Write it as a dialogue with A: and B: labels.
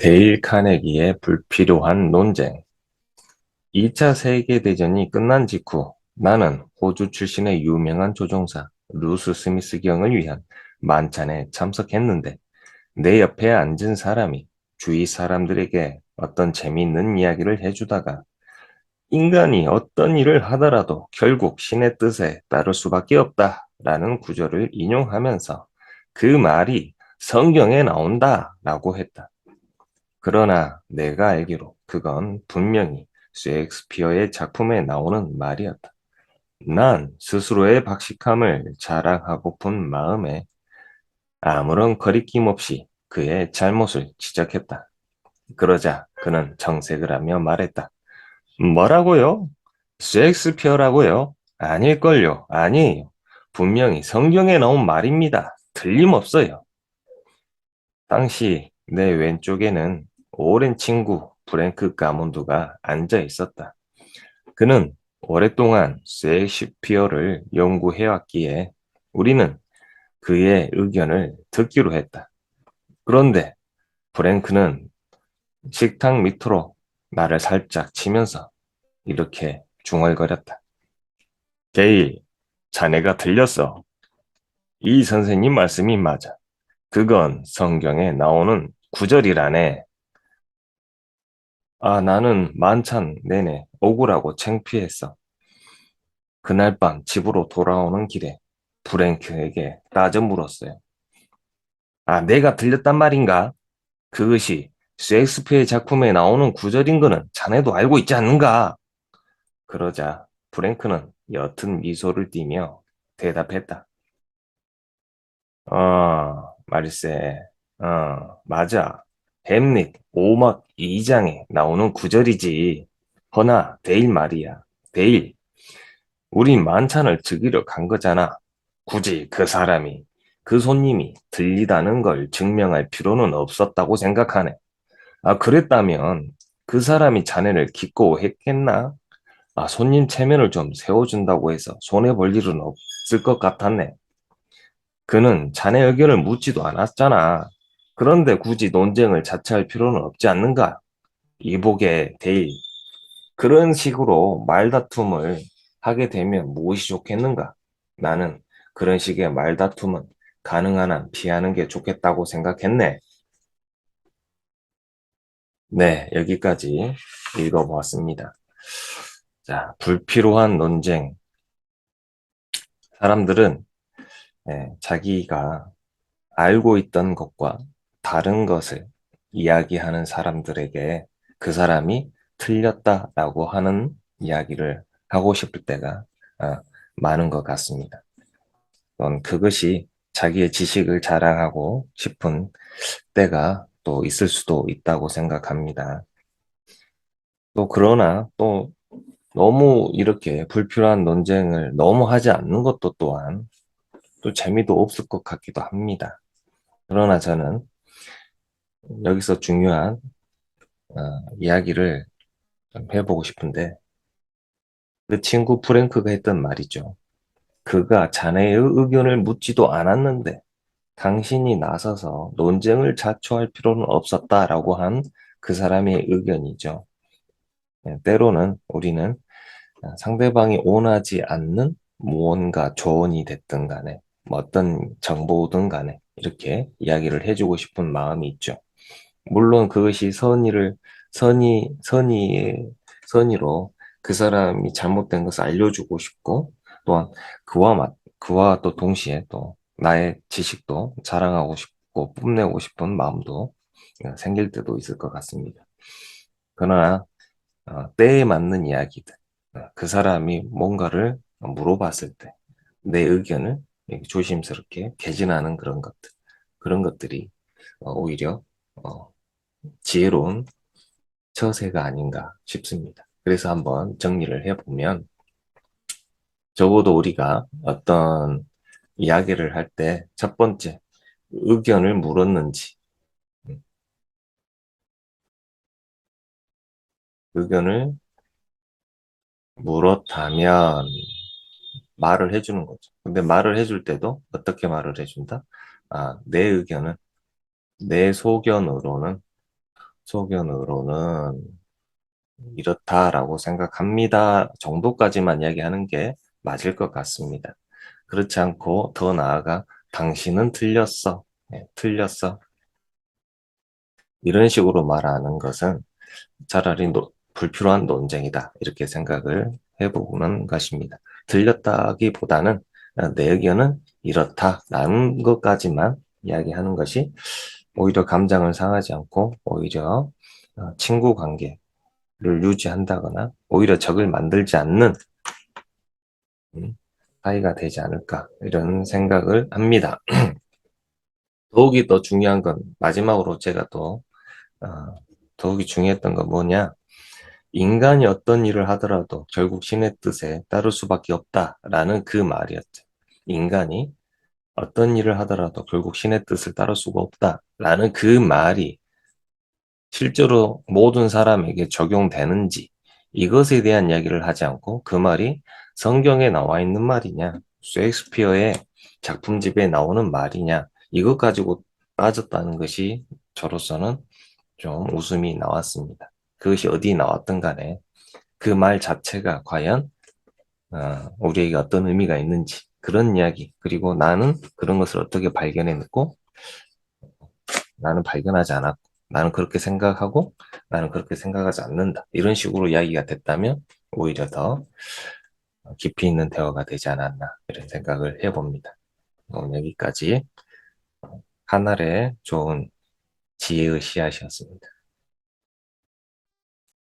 A: 데일 카네기의 불필요한 논쟁. 2차 세계대전이 끝난 직후 나는 호주 출신의 유명한 조종사 루스 스미스 경을 위한 만찬에 참석했는데 내 옆에 앉은 사람이 주위 사람들에게 어떤 재미있는 이야기를 해주다가 인간이 어떤 일을 하더라도 결국 신의 뜻에 따를 수밖에 없다라는 구절을 인용하면서 그 말이 성경에 나온다라고 했다. 그러나 내가 알기로 그건 분명히 셰익스피어의 작품에 나오는 말이었다. 난 스스로의 박식함을 자랑하고픈 마음에 아무런 거리낌 없이 그의 잘못을 지적했다. 그러자 그는 정색을 하며 말했다. 뭐라고요? 셰익스피어라고요? 아닐걸요. 아니에요. 분명히 성경에 나온 말입니다. 틀림없어요. 당시 내 왼쪽에는 오랜 친구 프랭크 가몬드가 앉아 있었다. 그는 오랫동안 셰익스피어를 연구해왔기에 우리는 그의 의견을 듣기로 했다. 그런데 프랭크는 식탁 밑으로 나를 살짝 치면서 이렇게 중얼거렸다. 게일, 자네가 들렸어. 이 선생님 말씀이 맞아. 그건 성경에 나오는 구절이라네. 아, 나는 만찬 내내 억울하고 창피했어. 그날 밤 집으로 돌아오는 길에 프랭크에게 따져 물었어요. 아, 내가 들렸단 말인가? 그것이 셰익스피어의 작품에 나오는 구절인 거는 자네도 알고 있지 않는가? 그러자 프랭크는 옅은 미소를 띠며 대답했다. 말세. 맞아. 햄릿 5막 2장에 나오는 구절이지. 허나 데일 말이야. 데일. 우린 만찬을 즐기러 간 거잖아. 굳이 그 사람이, 그 손님이 들리다는 걸 증명할 필요는 없었다고 생각하네. 아, 그랬다면 그 사람이 자네를 기꺼워했겠나? 아, 손님 체면을 좀 세워준다고 해서 손해볼 일은 없을 것 같았네. 그는 자네 의견을 묻지도 않았잖아. 그런데 굳이 논쟁을 자처할 필요는 없지 않는가? 이복의 대의. 그런 식으로 말다툼을 하게 되면 무엇이 좋겠는가? 나는 그런 식의 말다툼은 가능한 한 피하는 게 좋겠다고 생각했네. 네, 여기까지 읽어보았습니다. 자, 불필요한 논쟁. 사람들은 자기가 알고 있던 것과 다른 것을 이야기하는 사람들에게 그 사람이 틀렸다라고 하는 이야기를 하고 싶을 때가 아, 많은 것 같습니다. 그것이 자기의 지식을 자랑하고 싶은 때가 또 있을 수도 있다고 생각합니다. 또 그러나 또 너무 이렇게 불필요한 논쟁을 너무 하지 않는 것도 또한 또 재미도 없을 것 같기도 합니다. 그러나 저는 여기서 중요한 이야기를 좀 해보고 싶은데 그 친구 프랭크가 했던 말이죠. 그가 자네의 의견을 묻지도 않았는데 당신이 나서서 논쟁을 자초할 필요는 없었다라고 한 그 사람의 의견이죠. 때로는 우리는 상대방이 원하지 않는 무언가 조언이 됐든 간에 뭐 어떤 정보든 간에 이렇게 이야기를 해주고 싶은 마음이 있죠. 물론 그것이 선의의 선의로 그 사람이 잘못된 것을 알려주고 싶고 또한 그와 또 동시에 또 나의 지식도 자랑하고 싶고 뽐내고 싶은 마음도 생길 때도 있을 것 같습니다. 그러나 때에 맞는 이야기들, 그 사람이 뭔가를 물어봤을 때 내 의견을 이렇게 조심스럽게 개진하는 그런 것들이 오히려 어, 지혜로운 처세가 아닌가 싶습니다. 그래서 한번 정리를 해보면 적어도 우리가 어떤 이야기를 할 때 첫 번째 의견을 물었는지 음, 의견을 물었다면 말을 해주는 거죠. 근데 말을 해줄 때도 어떻게 말을 해준다? 내 의견은 내 소견으로는 소견으로는 이렇다라고 생각합니다 정도까지만 이야기하는 게 맞을 것 같습니다. 그렇지 않고 더 나아가 당신은 틀렸어. 틀렸어. 이런 식으로 말하는 것은 차라리 불필요한 논쟁이다. 이렇게 생각을 해보는 것입니다. 들렸다기보다는 내 의견은 이렇다라는 것까지만 이야기하는 것이 오히려 감정을 상하지 않고 오히려 친구 관계를 유지한다거나 오히려 적을 만들지 않는 사이가 되지 않을까 이런 생각을 합니다. 더욱이 더 중요한 건 마지막으로 제가 또 더욱이 중요했던 건 뭐냐? 인간이 어떤 일을 하더라도 결국 신의 뜻에 따를 수밖에 없다라는 그 말이었죠. 인간이 어떤 일을 하더라도 결국 신의 뜻을 따를 수가 없다라는 그 말이 실제로 모든 사람에게 적용되는지 이것에 대한 이야기를 하지 않고 그 말이 성경에 나와 있는 말이냐, 셰익스피어의 작품집에 나오는 말이냐 이것 가지고 따졌다는 것이 저로서는 좀 웃음이 나왔습니다. 그것이 어디 나왔든 간에 그 말 자체가 과연 우리에게 어떤 의미가 있는지 그런 이야기 그리고 나는 그런 것을 어떻게 발견해냈고 나는 발견하지 않았고 나는 그렇게 생각하고 나는 그렇게 생각하지 않는다 이런 식으로 이야기가 됐다면 오히려 더 깊이 있는 대화가 되지 않았나 이런 생각을 해봅니다. 오늘 여기까지 하늘의 좋은 지혜의 씨앗이었습니다.